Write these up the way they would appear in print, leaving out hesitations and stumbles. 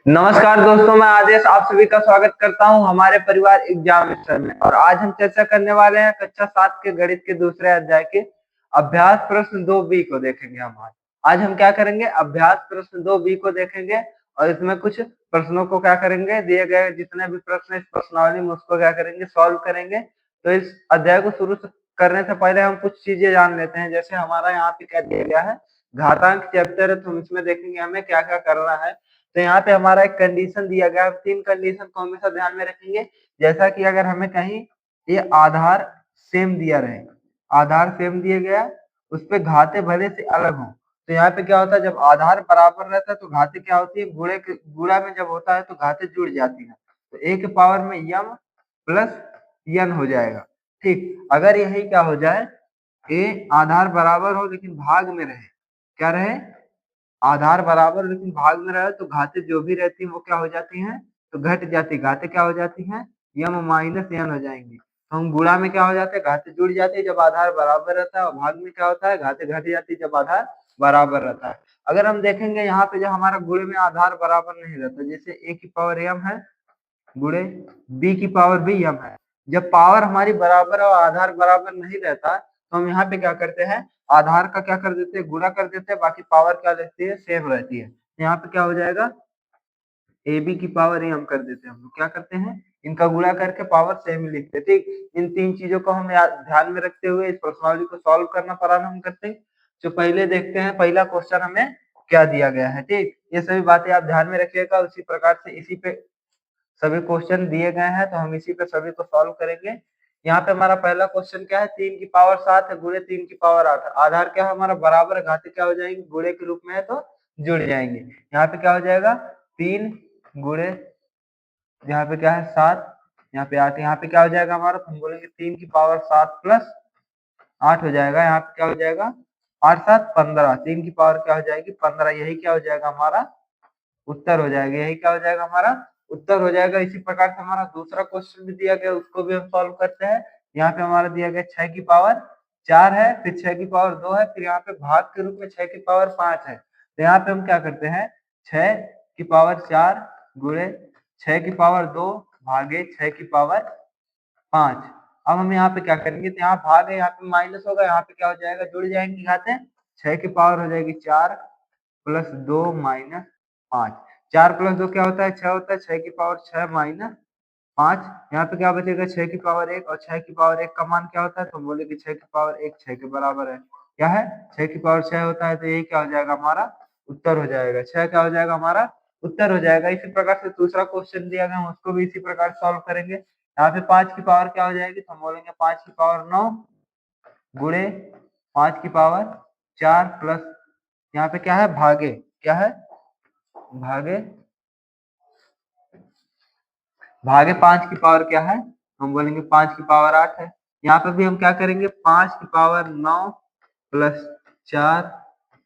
नमस्कार दोस्तों, मैं आदेश आप सभी का स्वागत करता हूं हमारे परिवार एग्जामिनेशन में। और आज हम चर्चा करने वाले हैं कक्षा 7 के गणित के दूसरे अध्याय के अभ्यास प्रश्न 2B को देखेंगे। हम आज हम क्या करेंगे, अभ्यास प्रश्न 2B को देखेंगे और इसमें कुछ प्रश्नों को क्या करेंगे, दिए गए जितने भी प्रश्न इस प्रश्नावली में उसको क्या करेंगे, सॉल्व करेंगे। तो इस अध्याय को शुरू करने से पहले हम कुछ चीजें जान लेते हैं। जैसे हमारा यहाँ पे क्या दिया गया है, घातांक चैप्टर है, तो हम इसमें देखेंगे हमें क्या क्या करना है। तो यहाँ पे हमारा एक कंडीशन दिया गया है, 3 कंडीशन को हमेशा ध्यान में रखेंगे। जैसा कि अगर हमें कहीं ये आधार सेम दिया रहे, आधार सेम दिया गया, उस पे घाते भले से अलग हो, तो यहाँ पे क्या होता है, जब आधार बराबर रहता है तो घाते क्या होती है, गुणा में जब होता है तो घाते जुड़ जाती है। तो a के पावर में यम प्लस यन हो जाएगा। ठीक, अगर यही क्या हो जाए, a आधार बराबर हो लेकिन भाग में रहे, क्या रहे, आधार बराबर लेकिन भाग में रहे, तो घाते जो भी रहती है वो क्या हो जाती हैं, तो घट जाती है। घाते क्या हो जाती हैं, यम माइनस यन हो जाएंगी। तो हम गुणा में क्या हो जाते हैं, घाते जुड़ जाती है जब आधार बराबर रहता है, और भाग में क्या होता है, घाते घट जाती है जब आधार बराबर रहता है। अगर हम देखेंगे यहाँ पे, जब हमारा गुणे में आधार बराबर नहीं रहता, जैसे a की पावर m है गुणे b की पावर भी m है, जब पावर हमारी बराबर और आधार बराबर नहीं रहता, तो हम यहाँ पे क्या करते हैं, आधार का क्या कर देते हैं, गुणा कर देते हैं, बाकी पावर क्या रहती है, सेम रहती है। यहाँ पे क्या हो जाएगा, ए बी की पावर ए हम कर देते हैं, हम लोग क्या करते हैं, इनका गुणा करके पावर सेम ही लिखते हैं। ठीक, इन 3 चीजों को हम ध्यान में रखते हुए इस प्रश्नावली को सॉल्व करना प्रारंभ हम करते हैं। जो पहले देखते हैं, पहला क्वेश्चन हमें क्या दिया गया है। ठीक, ये सभी बातें आप ध्यान में रखिएगा। उसी प्रकार से इसी पे सभी क्वेश्चन दिए गए हैं, तो हम इसी पे सभी को सॉल्व करेंगे। यहाँ पे हमारा पहला क्वेश्चन क्या है, 3 की पावर 7 है गुणे 3 की पावर 8 है। आधार क्या है हमारा, बराबर, घाते क्या हो जाएंगे, गुणे के रूप में है तो जुड़ जाएंगे। यहाँ पे क्या हो जाएगा, 3 गुणे, यहाँ पे क्या है 7, यहाँ पे 8, यहाँ पे क्या हो जाएगा हमारा, तो हम बोलेंगे 3 की पावर 7 प्लस 8 हो जाएगा। यहाँ पे क्या हो जाएगा, 8 7 15, 3 की पावर क्या हो जाएगी, 15। यही क्या हो जाएगा, हमारा उत्तर हो जाएगा। यही क्या हो जाएगा, हमारा उत्तर हो जाएगा। इसी प्रकार से हमारा दूसरा क्वेश्चन भी दिया गया, उसको भी हम सॉल्व करते हैं। यहाँ पे हमारा दिया गया 6 की पावर 4 है, फिर 6 की पावर 2 है, फिर यहाँ पे भाग के रूप में 6 की पावर 5 है। तो यहाँ पे हम क्या करते हैं, 6 की पावर 4 गुणे 6 की पावर 2 भागे 6 की पावर 5। अब हम यहाँ पे क्या करेंगे, तो यहाँ भाग है, यहाँ पे माइनस होगा, यहाँ पे क्या हो जाएगा, जुड़ जाएंगे घाते। 6 की पावर हो जाएगी 4 प्लस 2 माइनस 5। 4 प्लस 2 क्या होता है, 6 होता है। 6 की पावर 6 माइनस 5, यहाँ पे क्या बचेगा, 6 की पावर 1, और 6 की पावर 1 का मान क्या होता है, तो हम बोले कि 6 की पावर 1 6 के बराबर है। क्या है, 6 की पावर 6 होता है, तो यही क्या हो जाएगा, हमारा उत्तर हो जाएगा। 6 क्या हो जाएगा, हमारा उत्तर हो जाएगा। इसी प्रकार से दूसरा क्वेश्चन दिया गया, उसको भी इसी प्रकार सॉल्व करेंगे। यहाँ पे 5 की पावर क्या हो जाएगी, तो हम बोलेंगे 5 की पावर 9 गुणे 5 की पावर 4 प्लस, यहाँ पे क्या है, भागे, क्या है, भागे, भागे 5 की पावर क्या है, हम बोलेंगे 5 की पावर 8 है। यहाँ पे भी हम क्या करेंगे, 5 की पावर 9 प्लस 4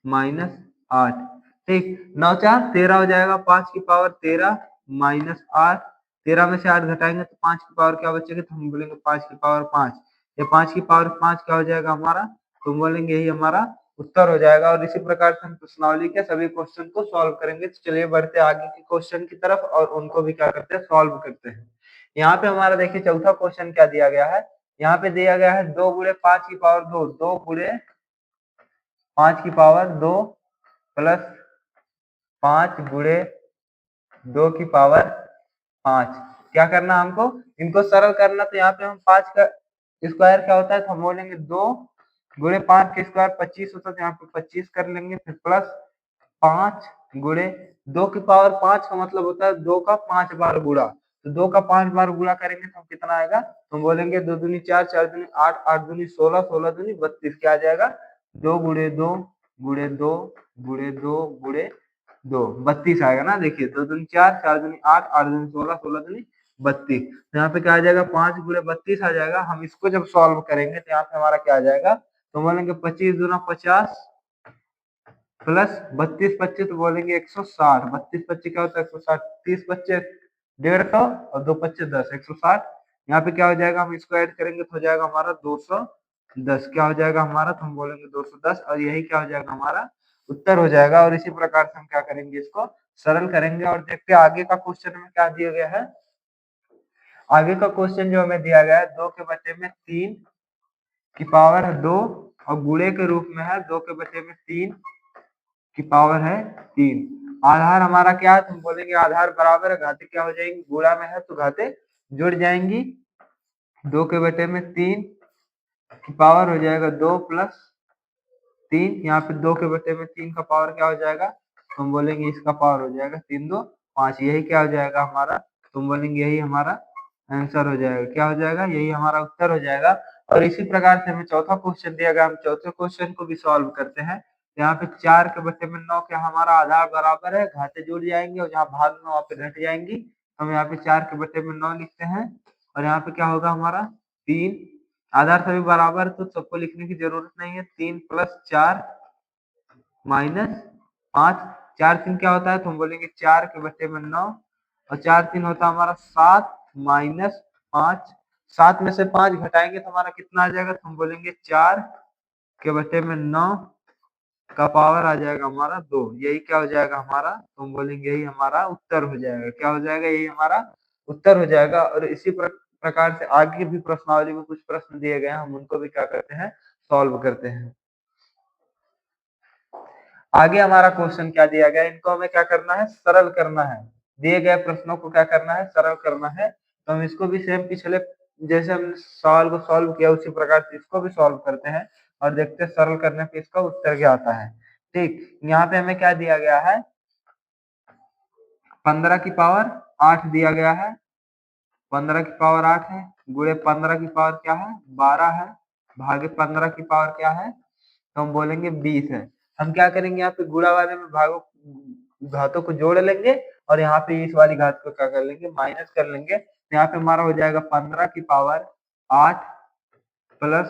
माइनस 8। ठीक, 9 4 13 हो जाएगा, 5 की पावर 13 माइनस 8, 13 में से 8 घटाएंगे तो 5 की पावर क्या बचेगी, तो हम बोलेंगे 5 की पावर 5। ये 5 की पावर 5 क्या हो जाएगा हमारा, तो हम बोलेंगे यही हमारा उत्तर हो जाएगा। और इसी प्रकार से हम प्रश्नावली के सभी क्वेश्चन को सॉल्व करेंगे। तो चलिए बढ़ते आगे के क्वेश्चन की तरफ और उनको भी क्या करते हैं, सॉल्व करते हैं। यहाँ पे हमारा देखिए चौथा क्वेश्चन क्या दिया गया है, यहाँ पे दिया गया है 2 गुणे 5 की पावर 2, 2 गुणे 5 की पावर 2 प्लस 5 गुणे 2 की पावर 5। क्या करना हमको, इनको सरल करना। तो यहाँ पे हम 5 का स्क्वायर क्या होता है, तो हम बोलेंगे 2 गुणे 5 के स्क्वायर 25 होता है, तो यहाँ पे 25 कर लेंगे, फिर प्लस 5 गुणे 2 की पावर 5 का मतलब होता है 2 का 5 बार गुणा। तो 2 का 5 बार गुणा करेंगे तो कितना आएगा, तो हम बोलेंगे 2 दूनी 4, 4 दूनी 8, 8 दूनी 16, 16 दूनी 32। क्या आ जाएगा, 2 गुणे 2 गुणे 2 गुणे 2 गुणे 2, 32 आएगा ना। देखिए 2 दूनी 4, 4 दूनी 8, 8 दूनी 16, 16 दूनी 32। तो यहाँ पे क्या आ जाएगा, 5 गुणे 32 आ जाएगा। हम इसको जब सॉल्व करेंगे तो यहाँ पे हमारा क्या आ जाएगा, तो बोलेंगे 25 दूना 50 प्लस 32 25, तो बोलेंगे 160। 32 25 क्या होता है, 160। 30 25 150 और 2 25 10, 160। यहाँ पे क्या हो जाएगा, हम इसको ऐड करेंगे तो हो जाएगा हमारा 210। क्या हो जाएगा हमारा, तो हम बोलेंगे 210, और यही क्या हो जाएगा, हमारा उत्तर हो जाएगा। और इसी प्रकार से हम क्या करेंगे, इसको सरल करेंगे और देखते हैं आगे का क्वेश्चन में क्या दिया गया है। आगे का क्वेश्चन जो हमें दिया गया है 2 के बटे में 3 की पावर है 2 और गुणे के रूप में है 2 के बटे में 3 की पावर है 3। आधार हमारा क्या है, तो हम बोलेंगे आधार बराबर है, घाते क्या हो जाएंगी, गुणा में है तो घाते जुड़ जाएंगी। 2 के बटे में 3 की पावर हो जाएगा 2 प्लस 3, यहाँ पे 2 के बटे में 3 का पावर क्या हो जाएगा, तो हम बोलेंगे इसका पावर हो जाएगा 3 2 5। यही क्या हो जाएगा हमारा, तुम बोलेंगे यही हमारा आंसर हो जाएगा। क्या हो जाएगा, यही हमारा उत्तर हो जाएगा। और इसी प्रकार से हमें चौथा क्वेश्चन दिया गया, हम चौथे क्वेश्चन को भी सॉल्व करते हैं। यहाँ पे 4 के बटे में 9 क्या हमारा आधार बराबर है, घाते जुड़ जाएंगे और जहाँ भाग में वहां पे घट जाएंगी। हम यहाँ पे 4 के बटे में 9 लिखते हैं और यहाँ पे क्या होगा हमारा 3। आधार सभी बराबर तो सबको लिखने की जरूरत नहीं है। 3 प्लस 4 माइनस 5, 4 3 क्या होता है, तो हम बोलेंगे 4 के बटे में 9 और 4 3 होता है हमारा 7 माइनस 5। 7 में से 5 घटाएंगे तो हमारा कितना आ जाएगा, तो हम बोलेंगे 4 के बटे में 9 का पावर आ जाएगा हमारा 2। यही क्या हो जाएगा हमारा, तो हम बोलेंगे यही हमारा उत्तर हो जाएगा। क्या हो जाएगा, यही हमारा उत्तर हो जाएगा। और इसी प्रकार से आगे भी प्रश्नावली में कुछ प्रश्न दिए गए हैं, हम उनको भी क्या करते हैं, सॉल्व करते हैं। आगे हमारा क्वेश्चन क्या दिया गया, इनको हमें क्या करना है, सरल करना है। दिए गए प्रश्नों को क्या करना है, सरल करना है। तो हम इसको भी सेम पिछले जैसे हमने सवाल को सॉल्व किया उसी प्रकार से इसको भी सॉल्व करते हैं और देखते हैं सरल करने पे इसका उत्तर क्या आता है। ठीक, यहाँ पे हमें क्या दिया गया है, 15 की पावर 8 दिया गया है। 15 की पावर 8 है, गुणे 15 की पावर क्या है 12 है, भागे 15 की पावर क्या है, तो हम बोलेंगे 20 है। हम क्या करेंगे, यहाँ पे गुणा वाले में भागों घातों को जोड़ लेंगे और यहाँ पे इस वाली घात को क्या कर लेंगे, माइनस कर लेंगे। तो यहाँ पे हमारा हो जाएगा 15 की पावर 8 प्लस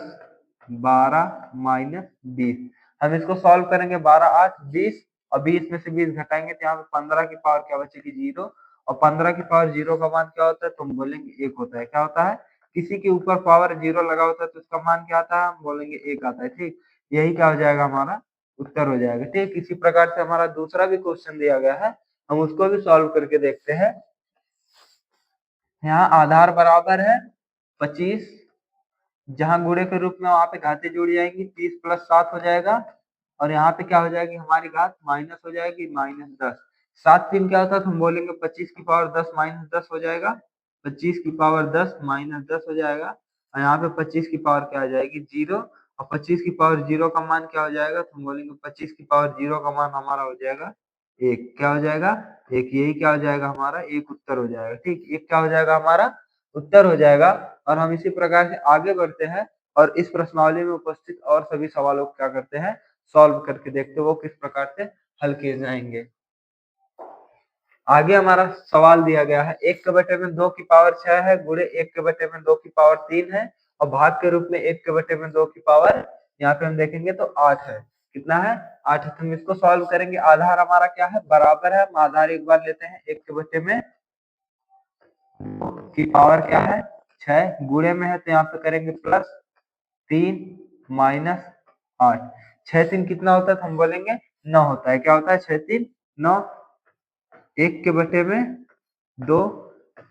12 माइनस 20। हम इसको सॉल्व करेंगे, 12 8 20 और 20 में से 20 घटाएंगे तो यहाँ पे 15 की पावर क्या बचेगी 0 और 15 की पावर 0 का मान क्या होता है, तो हम बोलेंगे 1 होता है। क्या होता है, किसी के ऊपर पावर 0 लगा होता है तो उसका मान क्या आता है, हम बोलेंगे 1 आता है। ठीक, यही क्या हो जाएगा, हमारा उत्तर हो जाएगा। ठीक, इसी प्रकार से हमारा दूसरा भी क्वेश्चन दिया गया है, हम उसको भी सॉल्व करके देखते हैं। यहाँ आधार बराबर है 25, जहां गुणे के रूप में वहां पे घाते जुड़ जाएंगी, 30 प्लस 7 हो जाएगा और यहाँ पे क्या हो जाएगी हमारी घात माइनस हो जाएगी -10। 7 3 क्या होता है, तो हम बोलेंगे 25 की पावर 10 माइनस 10 हो जाएगा। 25 की पावर 10 माइनस 10 हो जाएगा और यहाँ पे 25 की पावर क्या आ जाएगी 0 और 25 की पावर 0 का मान क्या हो जाएगा, तो हम बोलेंगे 25 की पावर 0 का मान हमारा हो जाएगा 1। क्या हो जाएगा, 1। यही क्या हो जाएगा हमारा, एक उत्तर हो जाएगा। ठीक, एक क्या हो जाएगा हमारा उत्तर हो जाएगा। और हम इसी प्रकार से आगे बढ़ते हैं और इस प्रश्नावली में उपस्थित और सभी सवालों को क्या करते हैं, सॉल्व करके देखते हैं वो किस प्रकार से हल किए जाएंगे। आगे हमारा सवाल दिया गया है 1 के बटे में 2 की पावर 6 है, गुणे 1 के बटे में 2 की पावर 3 है और भाग के रूप में 1 के बटे में 2 की पावर, यहाँ पे हम देखेंगे तो 8 है। कितना है, 8 है। तो हम इसको सॉल्व करेंगे, आधार हमारा क्या है बराबर है, हम आधार एक बार लेते हैं, 1 के बटे में की पावर क्या है 6, गुणे में है तो यहाँ पे करेंगे प्लस 3 माइनस 8। 6 3 कितना होता है, तो हम बोलेंगे 9 होता है। क्या होता है, 6 3 9। 1 के बटे में 2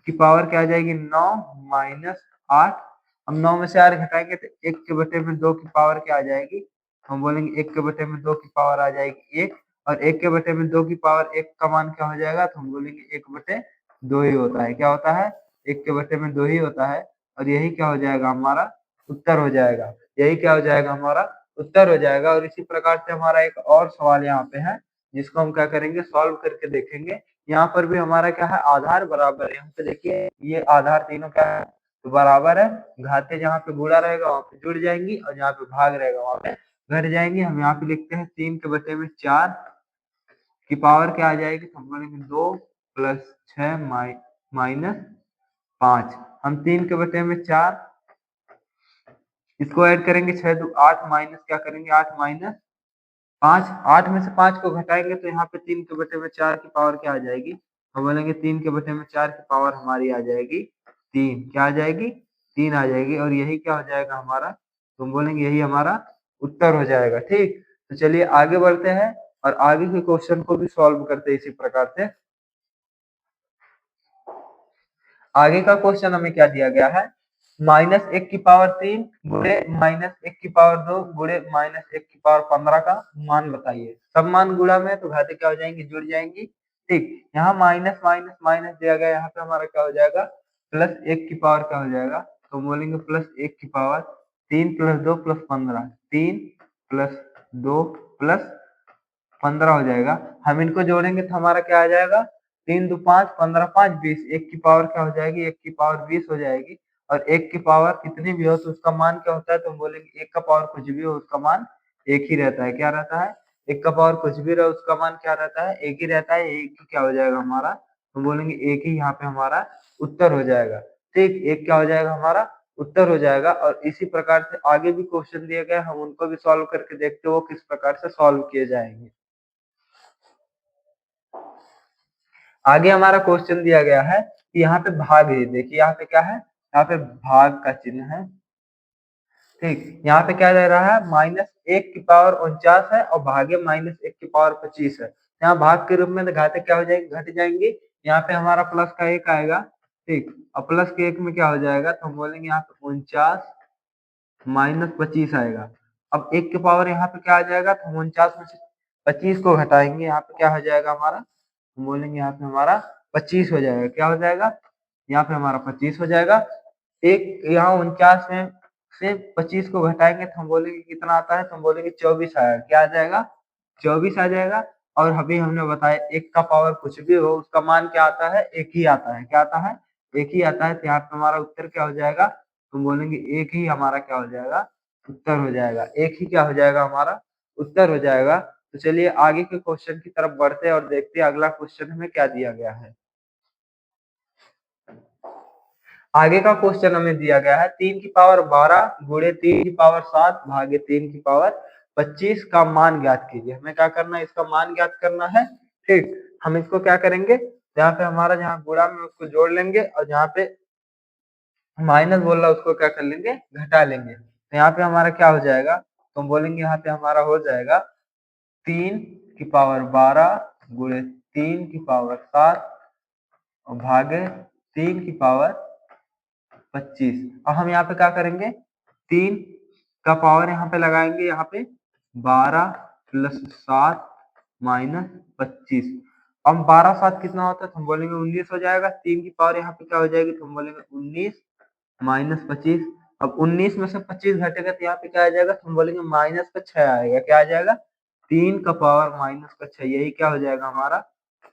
की पावर क्या आ जाएगी 9 माइनस 8। हम 9 में से 8 घटाएंगे तो 1 के बटे में 2 की पावर क्या आ जाएगी, हम बोलेंगे 1 के बटे में 2 की पावर आ जाएगी 1 और 1 के बटे में 2 की पावर 1 का मान क्या हो जाएगा, तो हम बोलेंगे 1 बटे 2 ही होता है। क्या होता है, 1 के बटे में 2 ही होता है और यही क्या हो जाएगा हमारा उत्तर हो जाएगा। यही क्या हो जाएगा हमारा उत्तर हो जाएगा। और इसी प्रकार से हमारा एक और सवाल यहाँ पे है जिसको हम क्या करेंगे, सॉल्व करके देखेंगे। यहाँ पर भी हमारा क्या है, आधार बराबर है। यहाँ पे देखिए ये आधार तीनों क्या है, तो बराबर है। घाते जहाँ पे गुणा रहेगा वहां पे जुड़ जाएंगी और जहाँ पे भाग रहेगा वहां पे घट जाएंगी। हम यहाँ पे लिखते हैं 3 के बटे में 4 की पावर क्या आ जाएगी, तो हम बोलेंगे 2 प्लस 6 माइनस 5। हम 3 के बटे में 4 इसको ऐड करेंगे, 6 2 8 माइनस क्या करेंगे 8 माइनस 5। 8 में से 5 को घटाएंगे तो यहाँ पे 3 के बटे में 4 की पावर क्या आ जाएगी, हम बोलेंगे 3 के बटे में 4 की पावर हमारी आ जाएगी 3। क्या आ जाएगी, 3 आ जाएगी और यही क्या हो जाएगा हमारा, तो हम बोलेंगे यही हमारा उत्तर हो जाएगा। ठीक, तो चलिए आगे बढ़ते हैं और आगे के क्वेश्चन को भी सॉल्व करते हैं इसी प्रकार से। आगे का क्वेश्चन हमें क्या दिया गया है, -1/3 गुणे -1/2 गुणे -1/15 का मान बताइए। सब मान गुणा में तो घातें क्या हो जाएंगी, जुड़ जाएंगी। ठीक, यहाँ माइनस माइनस माइनस दिया गया, यहाँ पे हमारा क्या हो जाएगा, +1 की पावर क्या हो जाएगा, तो बोलेंगे +1 की पावर 3 + 2 + 15, 3 + 2 + 15 हो जाएगा। हम इनको जोड़ेंगे तो हमारा क्या आ जाएगा, 3 2 5 15 5 20, 1 की पावर क्या हो जाएगी, 1 की पावर 20 हो जाएगी। और 1 की पावर कितनी भी हो तो उसका मान क्या होता है, तो हम बोलेंगे 1 का पावर कुछ भी हो उसका मान 1 ही रहता है। क्या रहता है, 1 का पावर कुछ भी रहे उसका मान क्या रहता है, 1 ही रहता है। 1 ही क्या हो जाएगा हमारा, हम बोलेंगे 1 ही यहाँ पे हमारा उत्तर हो जाएगा। ठीक, 1 क्या हो जाएगा हमारा उत्तर हो जाएगा। और इसी प्रकार से आगे भी क्वेश्चन दिए गए, हम उनको भी सॉल्व करके देखते हो किस प्रकार से सॉल्व किए जाएंगे। आगे हमारा क्वेश्चन दिया गया है कि यहाँ पे भाग है, देखिए यहाँ पे क्या है, यहाँ पे भाग का चिन्ह है। ठीक, यहाँ पे क्या दे रहा है, -1/49 है और भागे -1/25 है। यहाँ भाग के रूप में तो घाते क्या हो जाएगी, घट जाएंगी। यहाँ पे हमारा प्लस का 1 आएगा। ठीक, और प्लस के 1 में क्या हो जाएगा, तो हम बोलेंगे यहाँ पे 49 -25 आएगा। अब 1 की पावर यहाँ पे क्या आ जाएगा, तो हम 49 में से 25 को घटाएंगे, यहाँ पे क्या हो जाएगा हमारा, हम बोलेंगे यहाँ पे हमारा 25 हो जाएगा। क्या हो जाएगा, यहाँ पे हमारा 25 हो जाएगा। एक यहाँ 49 में से 25 को घटाएंगे तो हम बोलेंगे कितना आता है, तो हम बोलेंगे 24 आएगा। क्या आ जाएगा, 24 आ जाएगा। और अभी हमने बताया 1 का पावर कुछ भी हो उसका मान क्या आता है, 1 ही आता है। क्या आता है, 1 ही आता है। तो यहाँ पे हमारा उत्तर क्या हो जाएगा, तुम बोलेंगे 1 ही हमारा क्या हो जाएगा, उत्तर हो जाएगा। 1 ही क्या हो जाएगा हमारा उत्तर हो जाएगा। तो चलिए आगे के क्वेश्चन की तरफ बढ़ते हैं और देखते हैं अगला क्वेश्चन हमें क्या दिया गया है। आगे का क्वेश्चन हमें दिया गया है 3 की पावर 12 गुणे 3 की पावर 7 भागे 3 की पावर 25 का मान ज्ञात कीजिए। हमें क्या करना है, इसका मान ज्ञात करना है। ठीक, हम इसको क्या करेंगे, जहाँ पे हमारा जहाँ गुणा में उसको जोड़ लेंगे और जहाँ पे माइनस बोल रहा है उसको क्या कर लेंगे, घटा लेंगे। तो यहाँ पे हमारा क्या हो जाएगा, तो हम बोलेंगे यहाँ पे हमारा हो जाएगा 3 की पावर 12 गुणे 3 की पावर 7 और भागे 3 की पावर 25। अब हम यहाँ पे क्या करेंगे, 3 का पावर यहाँ पे लगाएंगे, यहाँ पे 12 + 7 - 25। अब 12 7 कितना होता है, तो हम बोलेंगे 19 हो जाएगा। 3 की पावर यहाँ पे क्या हो जाएगी, तो हम बोलेंगे 19 - 25। अब 19 में से 25 घटेगा तो यहाँ पे क्या आ जाएगा, तो हम बोलेंगे माइनस का 6 आएगा। क्या आ जाएगा, 3 का पावर माइनस का 6। यही क्या हो जाएगा हमारा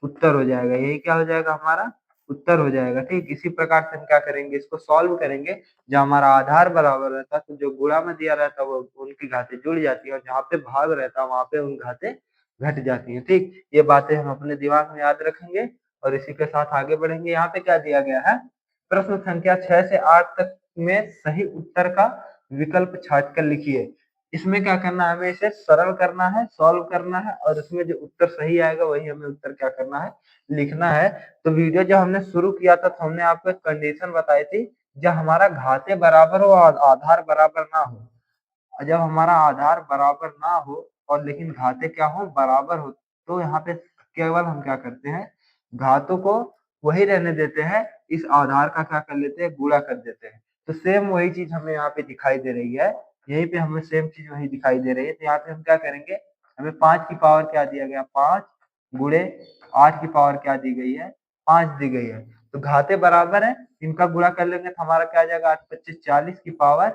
उत्तर हो जाएगा। यही क्या हो जाएगा हमारा उत्तर हो जाएगा। ठीक, इसी प्रकार से हम क्या करेंगे, इसको सॉल्व करेंगे। जब हमारा आधार बराबर रहता है तो जो गुणा में दिया रहता है वो उनकी घातें जुड़ जाती है और जहाँ पे भाग रहता है वहां पे उन घातें घट जाती है। ठीक, ये बातें हम अपने दिमाग में याद रखेंगे और इसी के साथ आगे बढ़ेंगे। यहाँ पे क्या दिया गया है, प्रश्न संख्या 6 से 8 तक में सही उत्तर का विकल्प छाट कर लिखिए। इसमें क्या करना है, हमें इसे सरल करना है, सॉल्व करना है और इसमें जो उत्तर सही आएगा वही हमें उत्तर क्या करना है, लिखना है। तो वीडियो जब हमने शुरू किया था तो हमने आपको एक कंडीशन बताई थी, जब हमारा घाते बराबर हो और आधार बराबर ना हो। जब हमारा आधार बराबर ना हो और लेकिन घाते क्या हो, बराबर हो, तो यहाँ पे केवल हम क्या करते हैं, घातों को वही रहने देते हैं, इस आधार का क्या कर लेते हैं, गुणा कर देते हैं। तो सेम वही चीज हमें यहाँ पे दिखाई दे रही है, यहीं पे हमें सेम चीज वही दिखाई दे रही है। तो यहाँ पे हम क्या करेंगे, हमें 5 की पावर क्या दिया गया, 5 गुणे 8 की पावर क्या दी गई है, 5 दी गई है। तो घाते बराबर है, इनका गुणा कर लेंगे तो हमारा क्या आ जाएगा, 8 × 25 40 की पावर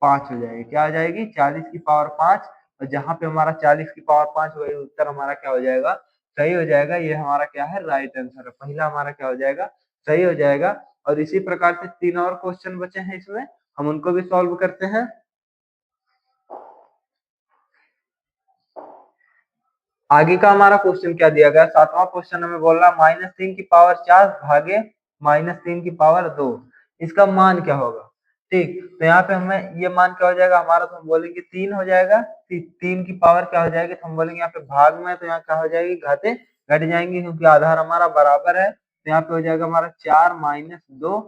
5 हो जाएगी। क्या आ जाएगी, 40 की पावर 5। और जहां पे हमारा 40 की पावर 5 वही उत्तर हमारा क्या हो जाएगा, सही हो जाएगा। ये हमारा क्या है, राइट आंसर है। पहला हमारा क्या हो जाएगा, सही हो जाएगा। और इसी प्रकार से 3 और क्वेश्चन बचे हैं इसमें, हम उनको भी सॉल्व करते हैं। आगे का हमारा क्वेश्चन क्या दिया गया, 7वां क्वेश्चन हमें बोल रहा है -3 की पावर 4 भागे -3 की पावर 2, इसका मान क्या होगा। ठीक, तो यहाँ पे हमें ये मान क्या हो जाएगा हमारा, तो हम बोलेंगे 3 हो जाएगा। 3 की पावर क्या हो जाएगी, तो हम बोलेंगे यहाँ पे भाग में, तो यहाँ क्या हो जाएगी, घाते घट जाएंगी क्योंकि आधार हमारा बराबर है। तो यहाँ पे हो जाएगा हमारा 4 - 2,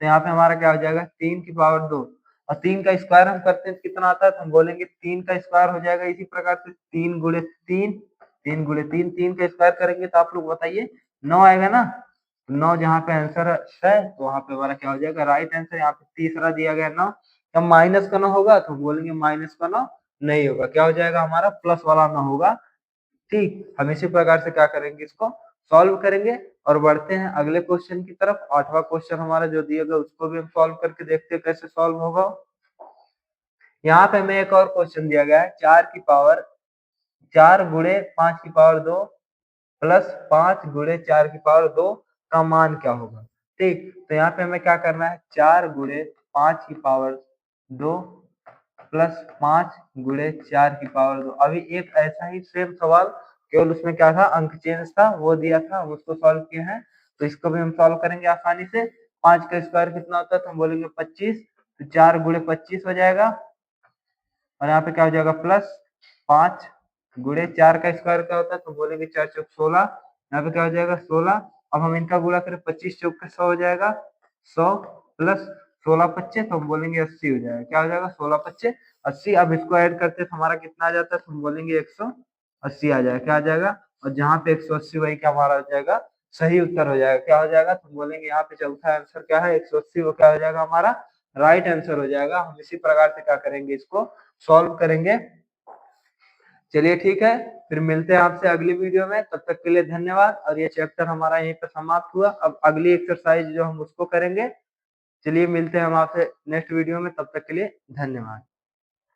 तो यहाँ पे हमारा क्या हो जाएगा 3 की पावर 2। और 3 का स्क्वायर हम करते हैं कितना आता है, तो हम बोलेंगे 3 का स्क्वायर हो जाएगा इसी प्रकार से 3 × 3 3 गुणे 3, 3 का स्क्वायर करेंगे तो आप लोग बताइए 9 आएगा ना। 9 जहाँ पे आंसर है तो वहां पे हमारा क्या हो जाएगा राइट आंसर। यहाँ पे तीसरा दिया गया 9, जब माइनस का 9 होगा तो बोलेंगे माइनस का 9 नहीं होगा, क्या हो जाएगा हमारा प्लस वाला 9 होगा। ठीक, हम इसी प्रकार से क्या करेंगे इसको सॉल्व करेंगे और बढ़ते हैं अगले क्वेश्चन की तरफ। 8वां क्वेश्चन हमारा जो दिया गया उसको भी हम सॉल्व करके देखते हैं कैसे सॉल्व होगा। यहाँ पे हमें एक और क्वेश्चन दिया गया है 4 गुणे 5 की पावर 2 प्लस 5 गुणे 4 की पावर 2 का मान क्या होगा। ठीक, तो यहाँ पे हमें क्या करना है 4 गुणे 5 की पावर 2 प्लस 5 गुणे 4 की पावर 2। अभी एक ऐसा ही सेम सवाल, केवल उसमें क्या था अंक चेंज था, वो दिया था, हम उसको सॉल्व किए हैं। तो इसको भी हम सॉल्व करेंगे आसानी से। 5 का स्क्वायर कितना होता है तो हम बोलेंगे 25, तो 4 गुणे 25 हो जाएगा और यहाँ पे क्या हो जाएगा प्लस 5 गुणे 4 का स्क्वायर क्या होता है तो बोलेंगे 4 चौक 16, यहाँ पे क्या हो जाएगा 16। अब हम इनका गुणा करें 25 चौक के 100 हो जाएगा 100 प्लस 16 पच्चे तो हम बोलेंगे 80 हो जाएगा। क्या हो जाएगा 16 पच्चे 80। अब इसको ऐड करते तो हमारा कितना आ जाता है तो हम बोलेंगे 180 आ जाएगा। क्या आ जाएगा और जहाँ पे 180 वही क्या हमारा हो जाएगा सही उत्तर हो जाएगा। क्या हो जाएगा तो हम बोलेंगे यहाँ पे चौथा आंसर क्या है 180, वो क्या हो जाएगा हमारा राइट आंसर हो जाएगा। हम इसी प्रकार से क्या करेंगे इसको सॉल्व करेंगे। चलिए ठीक है, फिर मिलते हैं आपसे अगली वीडियो में, तब तक के लिए धन्यवाद। और ये चैप्टर हमारा यहीं पर समाप्त हुआ। अब अगली एक्सरसाइज जो हम उसको करेंगे। चलिए मिलते हैं हम आपसे नेक्स्ट वीडियो में, तब तक के लिए धन्यवाद।